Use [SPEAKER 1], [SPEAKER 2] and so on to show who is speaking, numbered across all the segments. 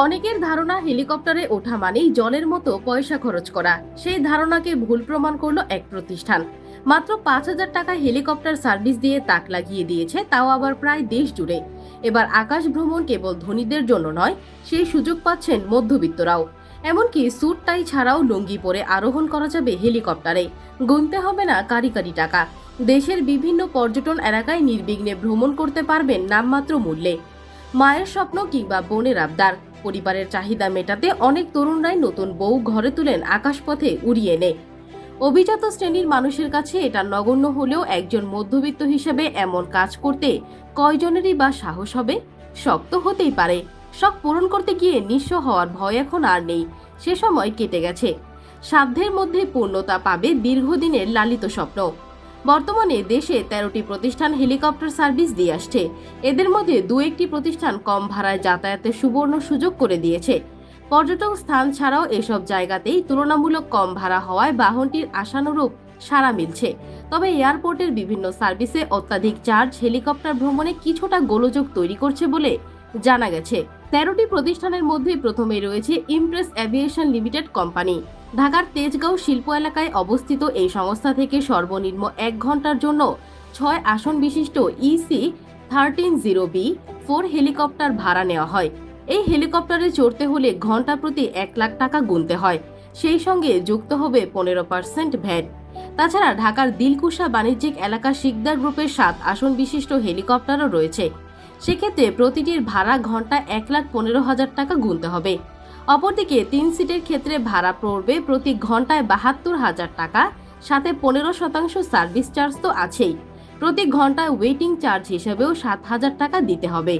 [SPEAKER 1] অনেকের ধারণা হেলিকপ্টারে ওঠা মানেই জলের মতো পয়সা খরচ করা। সেই ধারণাকে ভুল প্রমাণ করলো এক প্রতিষ্ঠান। মাত্র 5,000 টাকায় হেলিকপ্টার সার্ভিস দিয়ে তাক লাগিয়ে দিয়েছে, তাও আবার প্রায় দেশ জুড়ে। এবার আকাশ ভ্রমণ কেবল ধনীদের জন্য নয়, সেই সুযোগ পাচ্ছেন মধ্যবিত্তরাও। এমনকি স্যুট টাই ছাড়াও লুঙ্গি পরে আরোহণ করা যাবে হেলিকপ্টারে। গুনতে হবে না কারি কারি টাকা। দেশের বিভিন্ন পর্যটন এলাকায় নির্বিঘ্নে ভ্রমণ করতে পারবেন নামমাত্র মূল্যে। মায়ের স্বপ্ন কিংবা বোনের আবদার, পরিবারের চাহিদা মেটাতে অনেক তরুণরাই নতুন বউ ঘরে তুলেন আকাশপথে উড়িয়ে এনে। অভিজাত শ্রেণীর মানুষের কাছে এটা নগণ্য হলেও একজন মধ্যবিত্ত হিসেবে এমন কাজ করতে কয়জনেরই বা সাহস হবে? শক্ত হতেই পারে। শখ পূরণ করতে গিয়ে নিঃস্ব হওয়ার ভয় এখন আর নেই, সে সময় কেটে গেছে। সাধ্যের মধ্যে পূর্ণতা পাবে দীর্ঘদিনের লালিত স্বপ্ন। বর্তমানে দেশে 13টি প্রতিষ্ঠান হেলিকপ্টার সার্ভিস দিয়ে আসছে। এদের মধ্যে দু একটি প্রতিষ্ঠান কম ভাড়ায় যাতায়াতের সুবর্ণ সুযোগ করে দিয়েছে। পর্যটক স্থান ছাড়াও এসব জায়গাতেই তুলনামূলক কম ভাড়া হওয়ায় বাহনটির আশানুরূপ সাড়া মিলছে। তবে এয়ারপোর্টের বিভিন্ন সার্ভিসে অত্যাধিক চার্জ হেলিকপ্টার ভ্রমণে কিছুটা গোলযোগ তৈরি করছে বলে জানা গেছে। 13টি প্রতিষ্ঠানের মধ্যে প্রথমেই রয়েছে ইমপ্রেস এভিয়েশন লিমিটেড কোম্পানি। ঢাকার তেজগাঁও শিল্প এলাকায় অবস্থিত এই সংস্থা থেকে সর্বনিম্ন 1 ঘন্টার জন্য 6 আসন বিশিষ্ট EC-13-0B-4 হেলিকপ্টার ভাড়া নেওয়া হয়। এই হেলিকপ্টারে চড়তে হলে ঘন্টা প্রতি 1 লাখ টাকা গুনতে হয়। সেই সঙ্গে যুক্ত হবে 15% ভ্যাট। তাছাড়া ঢাকার দিলকুশা বাণিজ্যিক এলাকা শিকদার গ্রুপের 7 আসন বিশিষ্ট হেলিকপ্টারও রয়েছে। সেক্ষেত্রে প্রতিটির ভাড়া ঘন্টা 1,15,000 টাকা গুনতে হবে। অপরদিকে 3 সিটের ক্ষেত্রে ভাড়া পড়বে প্রতি ঘন্টায় 72,000 টাকা, সাথে 15% সার্ভিস চার্জ তো আছেই। প্রতি ঘন্টায় ওয়েটিং চার্জ হিসেবেও 7,000 টাকা দিতে হবে।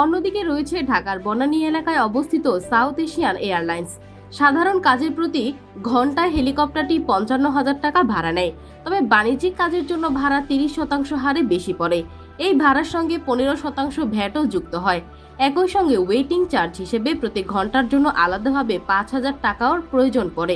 [SPEAKER 1] অন্যদিকে রয়েছে ঢাকার বনানী এলাকায় অবস্থিত সাউথ এশিয়ান এয়ারলাইন্স। সাধারণ কাজের প্রতি ঘন্টায় হেলিকপ্টারটি 55,000 টাকা ভাড়া নেয়। তবে বাণিজ্যিক কাজের জন্য ভাড়া 30% হারে বেশি পড়ে। এই ভাড়ার সঙ্গে 15% ভ্যাটও যুক্ত হয়। একই সঙ্গে ওয়েটিং চার্জ হিসেবে প্রতি ঘন্টার জন্য আলাদাভাবে 5,000 টাকার প্রয়োজন পড়ে।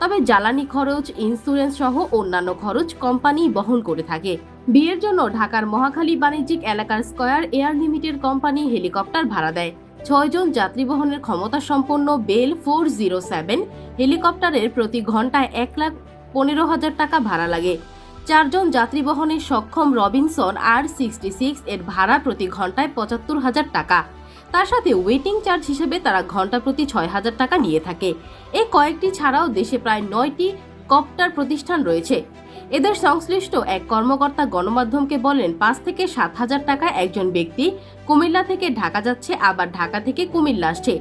[SPEAKER 1] তবে জ্বালানি খরচ, ইন্স্যুরেন্স সহ অন্যান্য খরচ কোম্পানি বহন করে থাকে। বিয়ের জন্য ঢাকার মহাখালী বাণিজ্যিক এলাকার square air limited company helicopter ভাড়া দেয়। 6 জন যাত্রী বহনের ক্ষমতা সম্পন্ন বেল 407 হেলিকপ্টারের প্রতি ঘন্টায় 1,15,000 টাকা ভাড়া লাগে। 4 জন যাত্রী বহনে সক্ষম রবিনসন R66 এর ভাড়া প্রতি ঘন্টায় 75,000 টাকা। তার সাথে ওয়েটিং চার্জ হিসেবে তারা ঘন্টা প্রতি 6,000 টাকা নিয়ে থাকে। এই কয়েকটি ছাড়াও দেশে প্রায় 9টি কপ্টার প্রতিষ্ঠান রয়েছে। এদের সংশ্লিষ্ট এক কর্মকর্তা গণমাধ্যমকে বলেন, 5 থেকে 7,000 টাকায় একজন ব্যক্তি কুমিল্লা থেকে ঢাকা যাচ্ছে, আবার ঢাকা থেকে কুমিল্লা আসছে।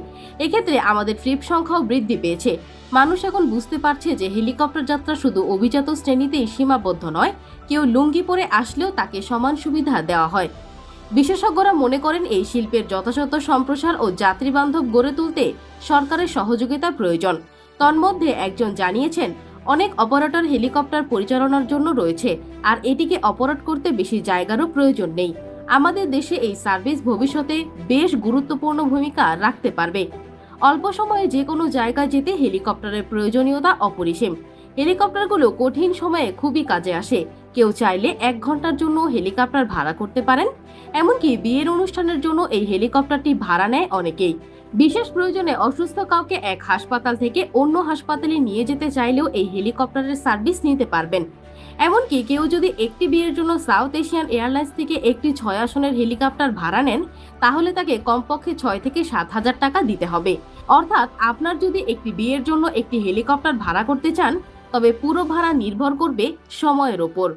[SPEAKER 1] এক্ষেত্রে আমাদের ট্রিপ সংখ্যাও বৃদ্ধি পেয়েছে। মানুষ এখন বুঝতে পারছে যে হেলিকপ্টার যাত্রা শুধু অভিজাত শ্রেণীতেই সীমাবদ্ধ নয়, কেউ লুঙ্গি পরে আসলেও তাকে সমান সুবিধা দেওয়া হয়। বিশেষজ্ঞরা মনে করেন এই শিল্পের যথাযথ সম্প্রসার ও যাত্রী বান্ধব গড়ে তুলতে সরকারের সহযোগিতা প্রয়োজন। তন্মধ্যে একজন জানিয়েছেন, অনেক অপারেটর হেলিকপ্টার পরিচালনার জন্য রয়েছে, আর এটিকে অপারেট করতে বেশি জায়গারও প্রয়োজন নেই। আমাদের দেশে এই সার্ভিস ভবিষ্যতে বেশ গুরুত্বপূর্ণ ভূমিকা রাখতে পারবে। অল্প সময়ে যে কোনো জায়গায় যেতে হেলিকপ্টারের প্রয়োজনীয়তা অপরিসীম। হেলিকপ্টারগুলো কঠিন সময়ে খুবই কাজে আসে। কেউ চাইলে 1 ঘন্টার জন্য হেলিকপ্টার ভাড়া করতে পারেন। এমনকি বিয়ের অনুষ্ঠানের জন্য এই হেলিকপ্টারটি ভাড়া নেয় অনেকেই। বিশেষ প্রয়োজনে অসুস্থ কাউকে এক হাসপাতাল থেকে অন্য হাসপাতালে নিয়ে যেতে চাইলেও এই হেলিকপ্টারের সার্ভিস নিতে পারবেন। এমনকি কেউ যদি একটি বিয়ের জন্য সাউথ এশিয়ান এয়ারলাইন্স থেকে একটি 6 আসনের হেলিকপ্টার ভাড়া নেন, তাহলে তাকে কমপক্ষে 6 থেকে 7,000 টাকা দিতে হবে। অর্থাৎ আপনার যদি একটি বিয়ের জন্য একটি হেলিকপ্টার ভাড়া করতে চান, তবে পুরো ভাড়া নির্ভর করবে সময়ের ওপর।